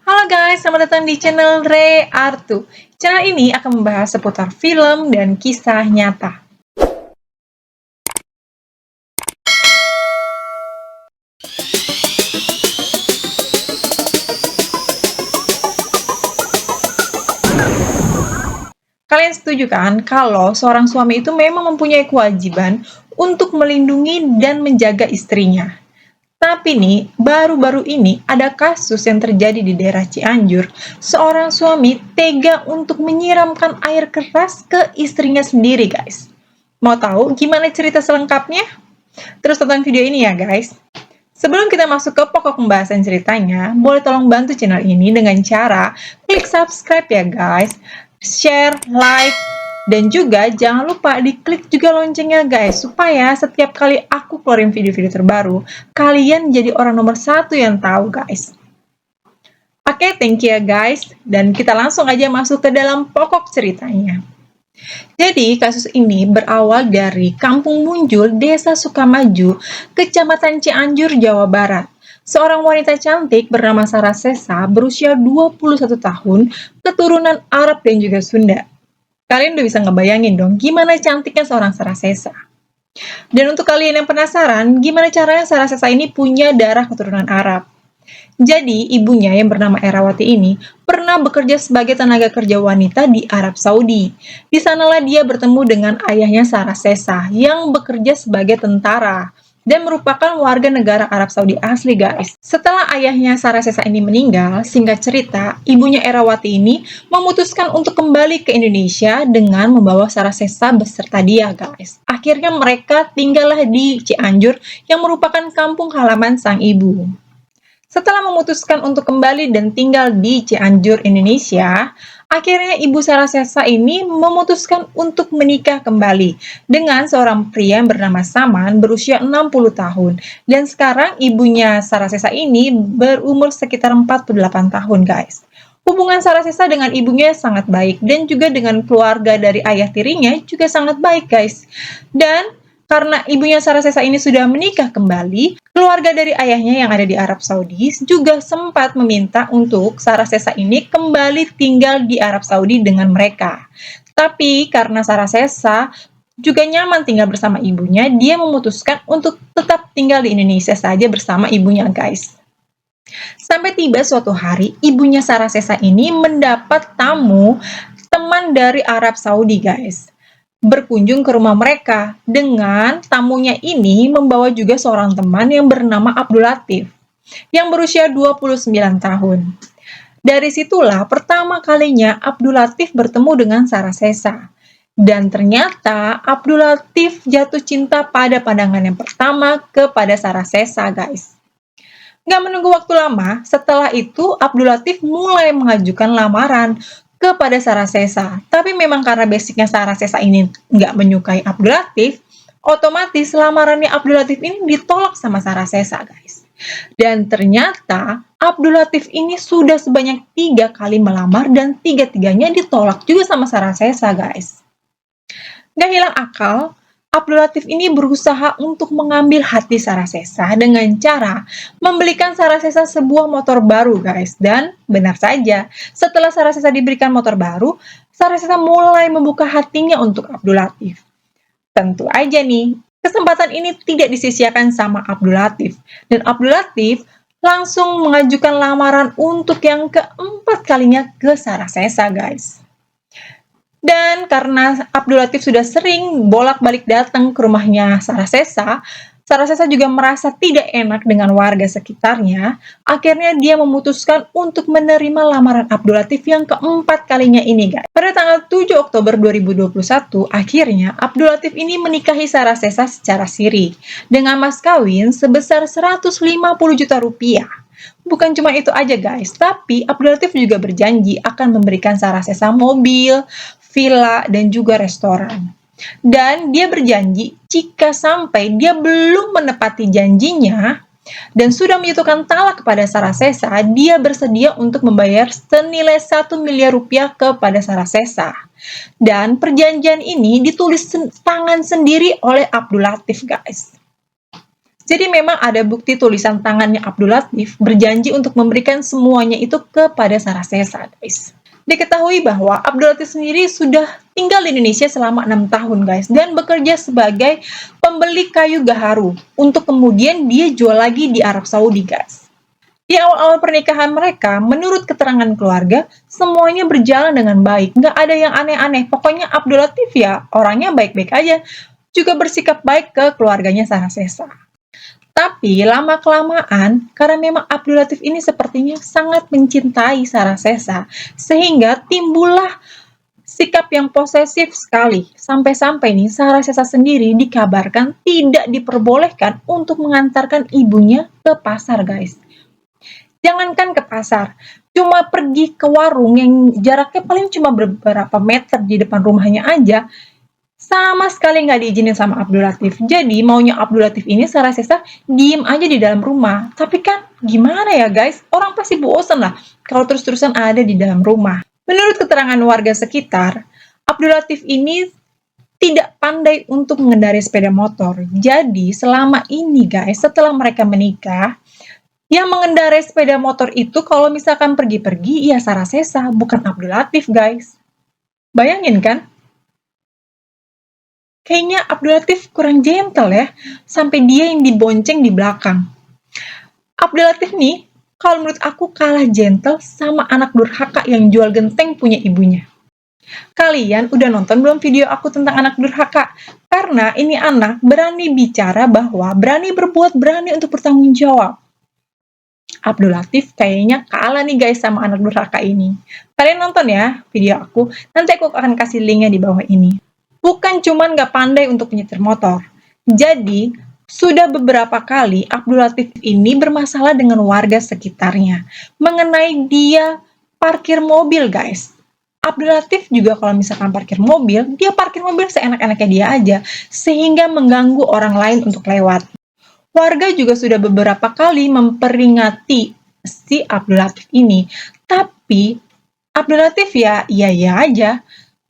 Halo guys, selamat datang di channel Re Artu. Channel ini akan membahas seputar film dan kisah nyata. Kalian setuju kan kalau seorang suami itu memang mempunyai kewajiban untuk melindungi dan menjaga istrinya? Tapi nih, baru-baru ini ada kasus yang terjadi di daerah Cianjur. Seorang suami tega untuk menyiramkan air keras ke istrinya sendiri, guys. Mau tahu gimana cerita selengkapnya? Terus tonton video ini ya, guys. Sebelum kita masuk ke pokok pembahasan ceritanya, boleh tolong bantu channel ini dengan cara klik subscribe ya, guys. Share, like, dan juga jangan lupa diklik juga loncengnya guys, supaya setiap kali aku keluarin video-video terbaru, kalian jadi orang nomor 1 yang tahu guys. Oke, thank you ya guys, dan kita langsung aja masuk ke dalam pokok ceritanya. Jadi, kasus ini berawal dari Kampung Munjul, Desa Sukamaju, Kecamatan Cianjur, Jawa Barat. Seorang wanita cantik bernama Sarah Sesa berusia 21 tahun, keturunan Arab dan juga Sunda. Kalian udah bisa ngebayangin dong gimana cantiknya seorang Sarah Sesa. Dan untuk kalian yang penasaran, gimana caranya Sarah Sesa ini punya darah keturunan Arab? Jadi, ibunya yang bernama Erawati ini pernah bekerja sebagai tenaga kerja wanita di Arab Saudi. Di sanalah dia bertemu dengan ayahnya Sarah Sesa yang bekerja sebagai tentara dan merupakan warga negara Arab Saudi asli, guys. Setelah ayahnya Sarah Sesa ini meninggal, singkat cerita, ibunya Erawati ini memutuskan untuk kembali ke Indonesia dengan membawa Sarah Sesa beserta dia, guys. Akhirnya mereka tinggallah di Cianjur yang merupakan kampung halaman sang ibu. Setelah memutuskan untuk kembali dan tinggal di Cianjur, Indonesia, akhirnya Ibu Sarah Sesa ini memutuskan untuk menikah kembali dengan seorang pria yang bernama Saman berusia 60 tahun. Dan sekarang ibunya Sarah Sesa ini berumur sekitar 48 tahun, guys. Hubungan Sarah Sesa dengan ibunya sangat baik dan juga dengan keluarga dari ayah tirinya juga sangat baik, guys. Dan karena ibunya Sarah Sesa ini sudah menikah kembali, keluarga dari ayahnya yang ada di Arab Saudi juga sempat meminta untuk Sarah Sesa ini kembali tinggal di Arab Saudi dengan mereka. Tapi karena Sarah Sesa juga nyaman tinggal bersama ibunya, dia memutuskan untuk tetap tinggal di Indonesia saja bersama ibunya, guys. Sampai tiba suatu hari, ibunya Sarah Sesa ini mendapat tamu teman dari Arab Saudi, guys, berkunjung ke rumah mereka. Dengan tamunya ini membawa juga seorang teman yang bernama Abdul Latif, yang berusia 29 tahun. Dari situlah pertama kalinya Abdul Latif bertemu dengan Sarah Sesa. Dan ternyata Abdul Latif jatuh cinta pada pandangan yang pertama kepada Sarah Sesa, guys. Nggak menunggu waktu lama, setelah itu Abdul Latif mulai mengajukan lamaran kepada Sarah Sesa. Tapi memang karena basicnya Sarah Sesa ini nggak menyukai Abdul Latif, otomatis lamarannya Abdul Latif ini ditolak sama Sarah Sesa, guys. Dan ternyata Abdul Latif ini sudah sebanyak 3 kali melamar dan 3-tiganya ditolak juga sama Sarah Sesa, guys. Nggak hilang akal, Abdul Latif ini berusaha untuk mengambil hati Sarah Sesa dengan cara membelikan Sarah Sesa sebuah motor baru, guys. Dan benar saja, setelah Sarah Sesa diberikan motor baru, Sarah Sesa mulai membuka hatinya untuk Abdul Latif. Tentu aja nih, kesempatan ini tidak disia-siakan sama Abdul Latif. Dan Abdul Latif langsung mengajukan lamaran untuk yang keempat kalinya ke Sarah Sesa, guys. Dan karena Abdul Latif sudah sering bolak-balik datang ke rumahnya Sarah Sesa juga merasa tidak enak dengan warga sekitarnya. Akhirnya dia memutuskan untuk menerima lamaran Abdul Latif yang keempat kalinya ini, guys. Pada tanggal 7 Oktober 2021, akhirnya Abdul Latif ini menikahi Sarah Sesa secara siri dengan mas kawin sebesar 150 juta rupiah. Bukan cuma itu aja, guys, tapi Abdul Latif juga berjanji akan memberikan Sarah Sesa mobil, villa, dan juga restoran. Dan dia berjanji jika sampai dia belum menepati janjinya dan sudah menjatuhkan talak kepada Sarah Sesa, dia bersedia untuk membayar senilai 1 miliar rupiah kepada Sarah Sesa. Dan perjanjian ini ditulis tangan sendiri oleh Abdul Latif, guys. Jadi memang ada bukti tulisan tangannya Abdul Latif berjanji untuk memberikan semuanya itu kepada Sarasesa, guys. Diketahui bahwa Abdul Latif sendiri sudah tinggal di Indonesia selama 6 tahun, guys, dan bekerja sebagai pembeli kayu gaharu untuk kemudian dia jual lagi di Arab Saudi, guys. Di awal-awal pernikahan mereka, menurut keterangan keluarga, semuanya berjalan dengan baik. Nggak ada yang aneh-aneh. Pokoknya Abdul Latif ya orangnya baik-baik aja. Juga bersikap baik ke keluarganya Sarasesa. Tapi lama-kelamaan, karena memang Abdul Latif ini sepertinya sangat mencintai Sarasesa, sehingga timbullah sikap yang posesif sekali. Sampai-sampai nih Sarasesa sendiri dikabarkan tidak diperbolehkan untuk mengantarkan ibunya ke pasar, guys. Jangankan ke pasar, cuma pergi ke warung yang jaraknya paling cuma beberapa meter di depan rumahnya aja, sama sekali nggak diizinin sama Abdul Latif. Jadi maunya Abdul Latif ini Sarasesa diem aja di dalam rumah. Tapi kan gimana ya guys, orang pasti bosan lah kalau terus-terusan ada di dalam rumah. Menurut keterangan warga sekitar, Abdul Latif ini tidak pandai untuk mengendarai sepeda motor. Jadi selama ini guys, setelah mereka menikah, yang mengendarai sepeda motor itu kalau misalkan pergi-pergi ya Sarasesa, bukan Abdul Latif guys. Bayangin kan? Kayaknya Abdul Latif kurang gentle ya, sampai dia yang dibonceng di belakang. Abdul Latif nih, kalau menurut aku kalah gentle sama anak durhaka yang jual genteng punya ibunya. Kalian udah nonton belum video aku tentang anak durhaka? Karena ini anak berani bicara bahwa berani berbuat, berani untuk bertanggung jawab. Abdul Latif kayaknya kalah nih guys sama anak durhaka ini. Kalian nonton ya video aku, nanti aku akan kasih linknya di bawah ini. Bukan cuman nggak pandai untuk menyetir motor. Jadi, sudah beberapa kali Abdul Latif ini bermasalah dengan warga sekitarnya mengenai dia parkir mobil, guys. Abdul Latif juga kalau misalkan parkir mobil, dia parkir mobil seenak-enaknya dia aja, sehingga mengganggu orang lain untuk lewat. Warga juga sudah beberapa kali memperingati si Abdul Latif ini, tapi Abdul Latif ya iya-iya aja.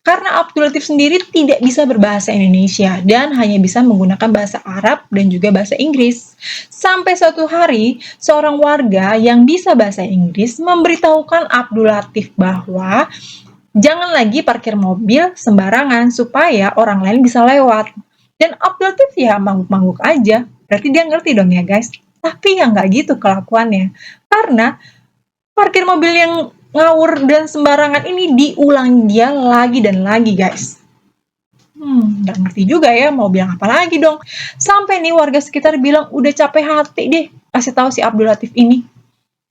Karena Abdul Latif sendiri tidak bisa berbahasa Indonesia dan hanya bisa menggunakan bahasa Arab dan juga bahasa Inggris. Sampai suatu hari, seorang warga yang bisa bahasa Inggris memberitahukan Abdul Latif bahwa jangan lagi parkir mobil sembarangan supaya orang lain bisa lewat. Dan Abdul Latif ya mangguk-mangguk aja. Berarti dia ngerti dong ya guys. Tapi ya nggak gitu kelakuannya. Karena parkir mobil yang ngawur dan sembarangan ini diulang dia lagi dan lagi guys. Nggak ngerti juga ya mau bilang apa lagi dong. Sampai nih warga sekitar bilang udah capek hati deh kasih tahu si Abdul Latif ini.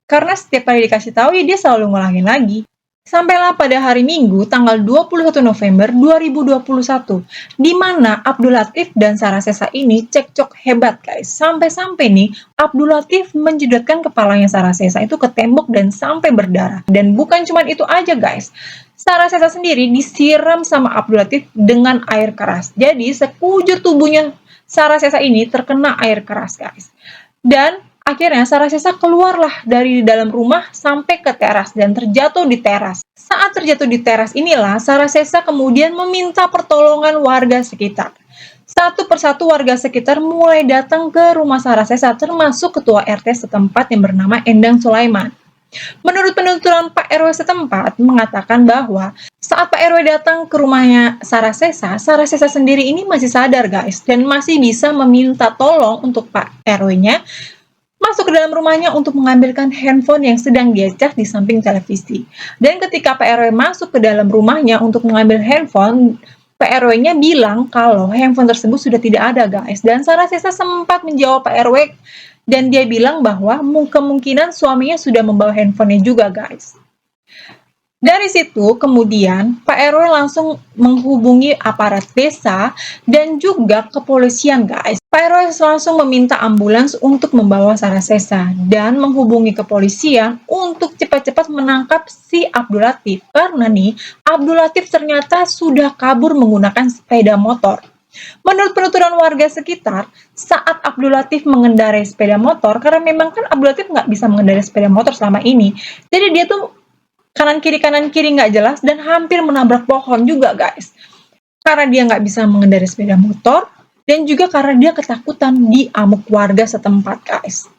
Karena setiap kali dikasih tahu ya dia selalu ngulangin lagi. Sampailah pada hari Minggu tanggal 21 November 2021, di mana Abdul Latif dan Sarasesa ini cekcok hebat guys. Sampai-sampai nih Abdul Latif menjedotkan kepalanya Sarasesa itu ke tembok dan sampai berdarah. Dan bukan cuma itu aja guys. Sarasesa sendiri disiram sama Abdul Latif dengan air keras. Jadi sekujur tubuhnya Sarasesa ini terkena air keras guys. Dan akhirnya Sarasesa keluarlah dari dalam rumah sampai ke teras dan terjatuh di teras. Saat terjatuh di teras inilah Sarasesa kemudian meminta pertolongan warga sekitar. Satu persatu warga sekitar mulai datang ke rumah Sarasesa termasuk ketua RT setempat yang bernama Endang Sulaiman. Menurut penuturan Pak RW setempat mengatakan bahwa saat Pak RW datang ke rumahnya Sarasesa, Sarasesa sendiri ini masih sadar guys dan masih bisa meminta tolong untuk Pak RW-nya masuk ke dalam rumahnya untuk mengambilkan handphone yang sedang dia cas di samping televisi. Dan ketika Pak RW masuk ke dalam rumahnya untuk mengambil handphone, Pak RW-nya bilang kalau handphone tersebut sudah tidak ada guys. Dan Sarasesa sempat menjawab Pak RW dan dia bilang bahwa kemungkinan suaminya sudah membawa handphonenya juga guys. Dari situ kemudian Pak RW langsung menghubungi aparat desa dan juga kepolisian guys. Pak RW langsung meminta ambulans untuk membawa Sarasesa dan menghubungi kepolisian untuk cepat-cepat menangkap si Abdul Latif. Karena nih Abdul Latif ternyata sudah kabur menggunakan sepeda motor. Menurut penuturan warga sekitar, saat Abdul Latif mengendarai sepeda motor, karena memang kan Abdul Latif nggak bisa mengendarai sepeda motor selama ini, jadi dia tuh kanan kiri nggak jelas dan hampir menabrak pohon juga guys. Karena dia nggak bisa mengendarai sepeda motor dan juga karena dia ketakutan diamuk warga setempat, guys.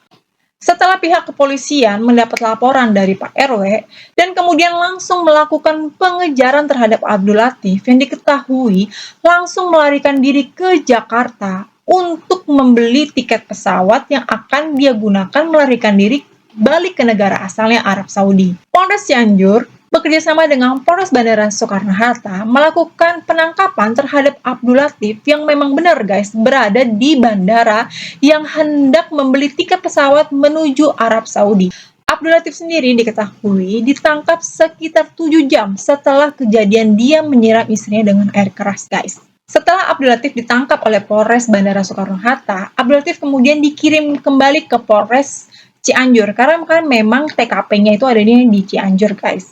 Setelah pihak kepolisian mendapat laporan dari Pak RW dan kemudian langsung melakukan pengejaran terhadap Abdul Latif yang diketahui langsung melarikan diri ke Jakarta untuk membeli tiket pesawat yang akan dia gunakan melarikan diri balik ke negara asalnya Arab Saudi. Polres Cianjur bekerjasama dengan Polres Bandara Soekarno-Hatta melakukan penangkapan terhadap Abdul Latif yang memang benar guys berada di bandara yang hendak membeli tiket pesawat menuju Arab Saudi. Abdul Latif sendiri diketahui ditangkap sekitar 7 jam setelah kejadian dia menyiram istrinya dengan air keras guys. Setelah Abdul Latif ditangkap oleh Polres Bandara Soekarno-Hatta, Abdul Latif kemudian dikirim kembali ke Polres Cianjur karena kan memang TKP-nya itu ada di Cianjur guys.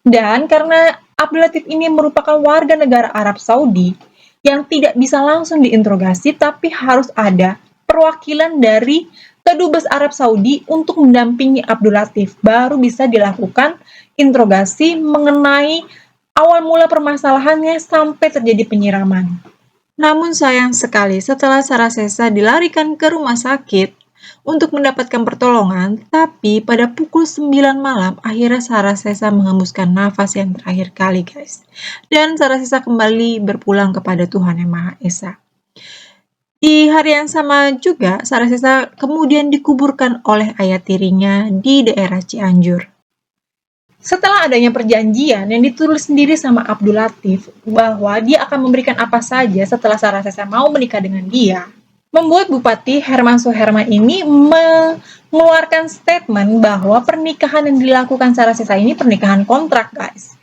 Dan karena Abdul Latif ini merupakan warga negara Arab Saudi yang tidak bisa langsung diinterogasi tapi harus ada perwakilan dari Kedubes Arab Saudi untuk mendampingi Abdul Latif baru bisa dilakukan interogasi mengenai awal mula permasalahannya sampai terjadi penyiraman. Namun sayang sekali setelah Sarasesa dilarikan ke rumah sakit untuk mendapatkan pertolongan, tapi pada pukul 9 malam akhirnya Sarasesa menghembuskan nafas yang terakhir kali guys. Dan Sarasesa kembali berpulang kepada Tuhan Yang Maha Esa. Di hari yang sama juga Sarasesa kemudian dikuburkan oleh ayah tirinya di daerah Cianjur. Setelah adanya perjanjian yang ditulis sendiri sama Abdul Latif bahwa dia akan memberikan apa saja setelah Sarasesa mau menikah dengan dia, membuat Bupati Herman Suherman ini mengeluarkan statement bahwa pernikahan yang dilakukan Sarasesa ini pernikahan kontrak, guys.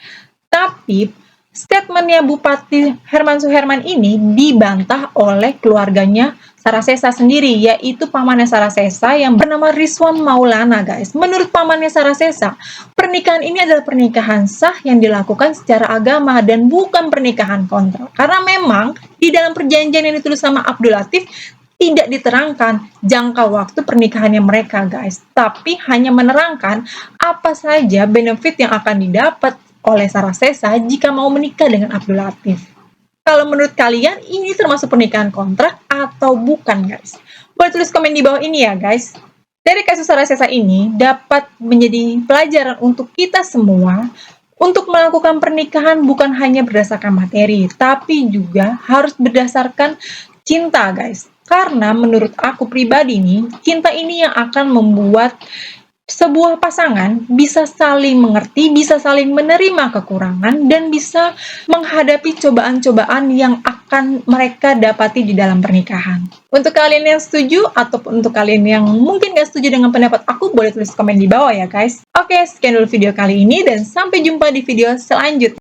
Tapi statementnya Bupati Herman Suherman ini dibantah oleh keluarganya Sarasesa sendiri, yaitu pamannya Sarasesa yang bernama Rizwan Maulana, guys. Menurut pamannya Sarasesa, pernikahan ini adalah pernikahan sah yang dilakukan secara agama dan bukan pernikahan kontrak. Karena memang di dalam perjanjian yang ditulis sama Abdul Latif tidak diterangkan jangka waktu pernikahannya mereka guys, tapi hanya menerangkan apa saja benefit yang akan didapat oleh Sarasesa jika mau menikah dengan Abdul Latif. Kalau menurut kalian ini termasuk pernikahan kontrak atau bukan guys? Boleh tulis komen di bawah ini ya guys. Dari kasus Sarasesa ini dapat menjadi pelajaran untuk kita semua untuk melakukan pernikahan bukan hanya berdasarkan materi, tapi juga harus berdasarkan cinta guys. Karena menurut aku pribadi nih, cinta ini yang akan membuat sebuah pasangan bisa saling mengerti, bisa saling menerima kekurangan, dan bisa menghadapi cobaan-cobaan yang akan mereka dapati di dalam pernikahan. Untuk kalian yang setuju, ataupun untuk kalian yang mungkin gak setuju dengan pendapat aku, boleh tulis komen di bawah ya guys. Oke, sekian dulu video kali ini, dan sampai jumpa di video selanjutnya.